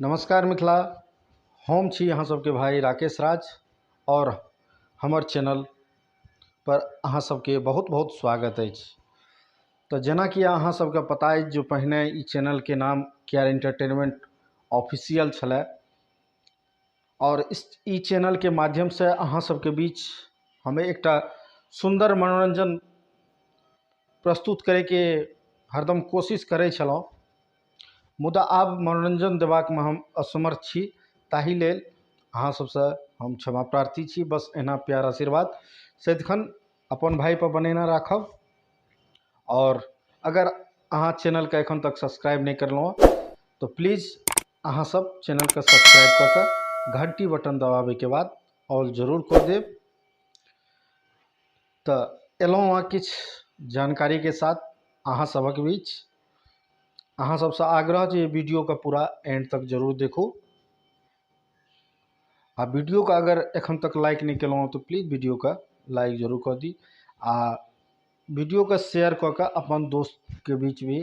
नमस्कार मिथिला। हम छी अहाँ सबके भाई राकेश राज और हमर चैनल पर अहाँ सबके बहुत बहुत स्वागत अछि। तो जेना कि अहाँ सबके पता अछि जो पहिने ई चैनल के नाम केआर एंटरटेनमेंट ऑफिशियल छलै और ई चैनल के माध्यम से अहाँ सबके बीच हमें एकटा सुंदर मनोरंजन प्रस्तुत करे के हरदम कोशिश करै छलहुँ, मुदा आब मनोरंजन देबाकमे हम असमर्थ छी। ताहि लेल अहाँ सबसँ हम क्षमा प्रार्थी छी। बस एना प्यार आशीर्वाद सदिखन अपन भाई पर बनेने राखब। और अगर अहाँ चैनल के एखन तक सब्सक्राइब नहीं करलहुँ तो प्लीज़ अहाँ सब चैनल के सब्सक्राइब कऽ के घंटी बटन दबाबे के बाद ऑल जरूर कऽ देब। तो एलहुँ हँ किछु जानकारी के साथ अहाँ सबक बीच। अहाँ सबसे आग्रह जे वीडियो का पूरा एंड तक जरूर देखू। आ वीडियो का अगर एखन तक लाइक नहीं केलहुँ तो प्लीज़ वीडियो का लाइक जरूर कर दी। आ वीडियो का शेयर कऽ के अपन दोस्त के बीच भी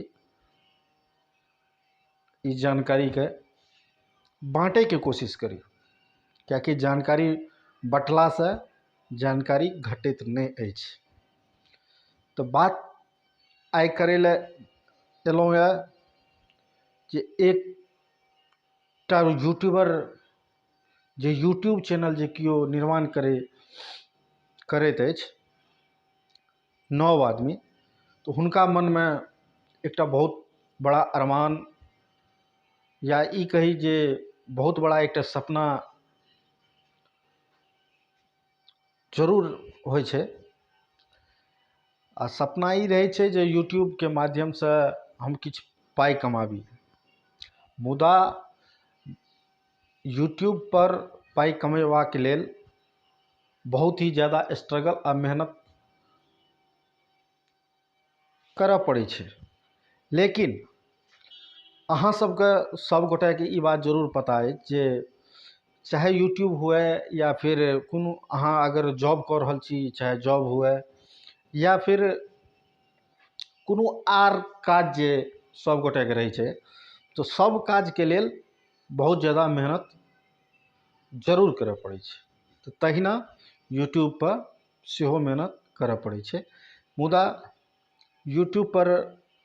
इस जानकारी के बाँटे के कोशिश करी, कियाकि जानकारी बँटला से जानकारी घटैत नहीं अछि। तो बात आइ करे ले एलहुँ यऽ जे एकटा यूट्यूबर जे यूट्यूब चैनल जे किओ निर्माण करैत अछि, नव आदमी, तो हुनका मन में एकटा बहुत बड़ा अरमान या ई कही जे बहुत बड़ा एकटा सपना जरूर होइ छै। आ सपना ई रहै छै जे यूट्यूब के माध्यम से हम किछु पाई कमाबी, मुदा यूट्यूब पर पाई कमेबाक लेल बहुत ही ज़्यादा स्ट्रगल आ मेहनत करऽ पड़ै छै। लेकिन अहाँ सबके सब गोटे के ई बात जरूर पता है जे चाहे यूट्यूब हुए या फिर कोनो अहाँ अगर जॉब कर रहल छी, चाहे जॉब हुए या फिर कोनो आर काज जे सब गोटे के रहै छै, तो सब काज के लेल बहुत ज़्यादा मेहनत जरूर करऽ पड़ै छै। तो तहिना यूट्यूब पर सेहो मेहनत करऽ पड़ै छै, मुदा यूट्यूब पर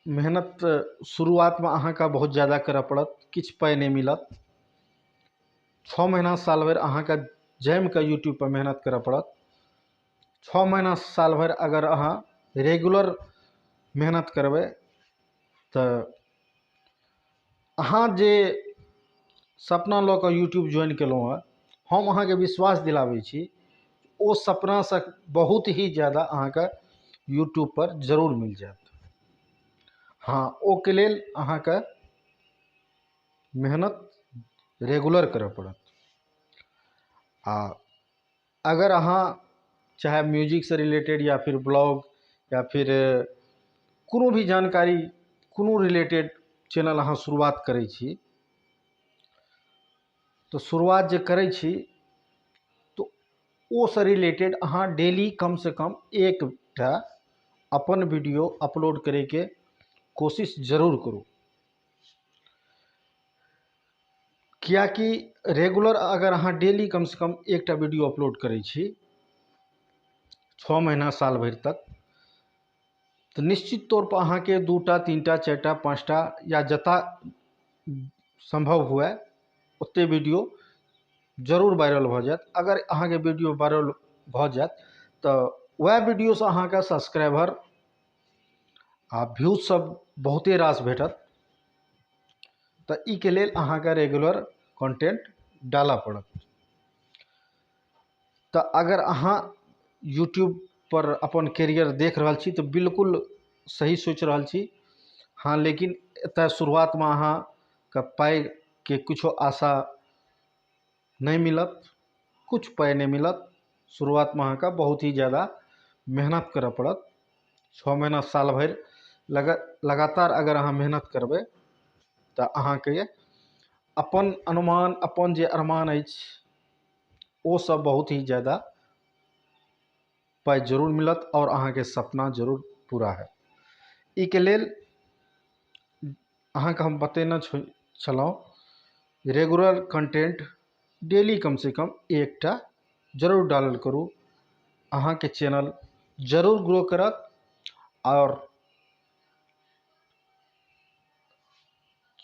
मेहनत शुरुआत में अहाँके बहुत ज़्यादा करऽ पड़त, किछु पाई नहीं मिलत। 6 महीना साल भर अहाँके जम के यूट्यूब पर मेहनत करऽ पड़त। 6 महीना साल भर अगर अहाँ रेगुलर मेहनत करबै तो अहाँ जे सपना लऽ कऽ यूट्यूब ज्वाइन केलहुँ हँ, हम अहाँके विश्वास दिलाबै छी ओ सपना से बहुत ही ज़्यादा अहाँके यूट्यूब पर जरूर मिल जाएत। हाँ, ओके लेल अहाँके मेहनत रेगुलर करऽ पड़त। आ अगर अहाँ चाहे म्यूजिक से रिलेटेड या फिर ब्लॉग या फिर कोनो भी जानकारी कोनो रिलेटेड चैनल अहाँ शुरुआत करै छी, तो शुरुआत जे करै छी तो ओ से रिलेटेड अहाँ डेली कम से कम एकटा अपन वीडियो अपलोड करे के कोशिश जरूर करू। कियाकि रेगुलर अगर अहाँ डेली कम से कम एकटा वीडियो अपलोड करै छी 6 महीना साल भर तक, तो निश्चित तौर पर अहाँके 2टा 3टा 4टा 5टा या जता संभव हुए ओते वीडियो जरूर वायरल भऽ जाएत। अगर अहाँके वीडियो वायरल भऽ जाएत तो वह वीडियो से अहाँके सब्सक्राइबर आ व्यूज सब बहुते रास भेटत। तो ई के लेल अहाँके रेगुलर कंटेंट डालऽ पड़त। तो अगर अहाँ यूट्यूब पर अपन कैरियर देख रहल छी तो बिल्कुल सही सोच रहल छी। हाँ, लेकिन एतऽ शुरुआत में अहाँके पाई के कुछो आशा नहीं मिलत, कुछ पाई नहीं मिलत। शुरुआत में अहाँके बहुत ही ज़्यादा मेहनत करऽ पड़त। 6 महीना साल भर लगातार अगर अहाँ मेहनत करबै तो अहाँके अपन अनुमान अपन जे अरमान अछि वो सब बहुत ही ज़्यादा पाई जरूर मिलत और अहाँके सपना जरूर पूरा है। ई के लेल अहाँके हम बतेने छलहुँ रेगुलर कंटेंट डेली कम से कम एकटा जरूर डालल करूँ। अहाँ के चैनल जरूर ग्रो करत। और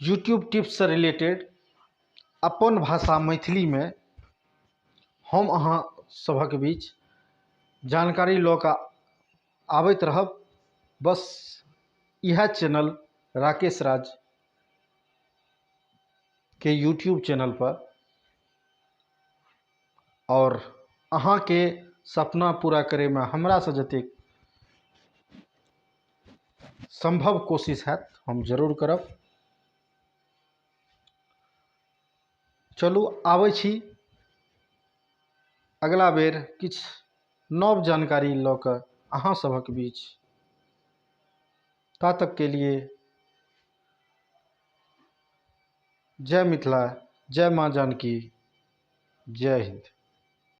यूट्यूब टिप्स से रिलेटेड अपन भाषा मैथिली में हम अहाँ सभक बीच जानकारी लऽ कऽ आबैत रहब। बस यह चैनल राकेश राज के यूट्यूब चैनल पर। और अहाँ के सपना पूरा करे में हमरा से जतेक संभव कोशिश हैत हम जरूर करब। चलू आबै छी अगला बेर किछु नव जानकारी लऽ कऽ अहाँ सभक बीच। ता तक के लिए जय मिथिला, जय माँ जानकी, जय हिंद।